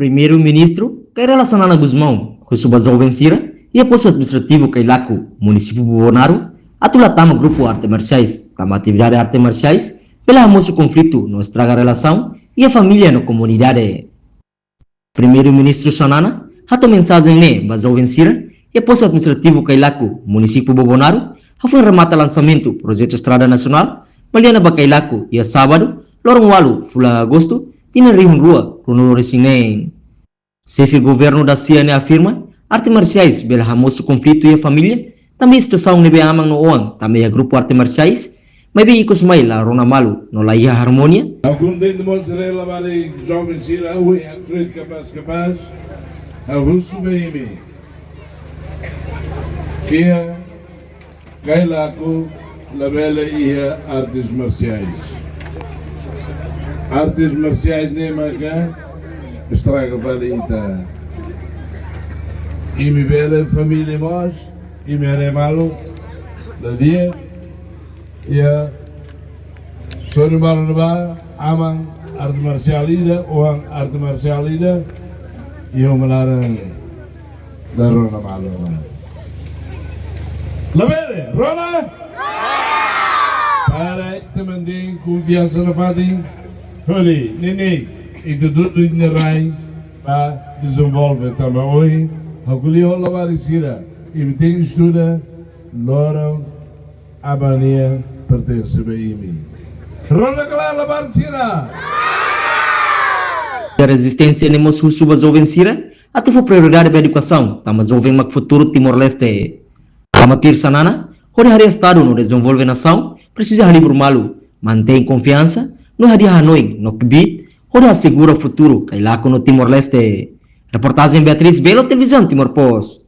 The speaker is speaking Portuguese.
Primeiro-Ministro kay Relasanana Guzmão, Kusubazol Vencira, e a posto administrativo kay Laco, município Bubonaro, atulatama grupo arte marciais, tama atividade arte marciais, pela moço conflito não estraga a relação e a família na comunidade. Primeiro-Ministro Sanana, hato mensagem ne Bazol Vencira, e a posto administrativo kay Laco, município Bubonaro, foi remata lançamento projeto Estrada Nacional, Maliana Bacailaco e a sábado, lorong walu, fula agosto, tinha rihun rua, runo resinen. Chefe governo da CIA afirma, arte marciais bela ramoso conflito e a família, também situação nebe amang no oang, também a grupo arte marciais, mas bem ikos mai la rona malu, no la ia harmonia. Algum dentro de mozzarella vale jovem sira, ui, absoluto capaz, a russo bem ia, Kailaco, la bela ia artes marciais. Artes marciais nem marca, estraga valita. E me bela família mós, e me aremalo, la dia, e a sono malo neba, amang arte marcial ida, ou arte marcial ida, e o malaran da rona malo. La bela, rona? Para também tem confiança na fadinha. Olha, neném, e tudo na rain para desenvolver também hoje. Agora eu lavar e tira e me tem estuda, Lora, Abania pertence a mim. Rona clara lavar e tira. A resistência nem moço subas ou vencira, até foi prioridade da educação, mas houve um futuro Timor-Leste. Amatir Sanana, hari-hari Estado no desenvolve nação, precisa livro malu, mantém confiança, no hari Hanoi, no Kibit, hori assegura o futuro, Kailaco no Timor-Leste. Reportagem Beatriz Belo, Televisão Timor-Post.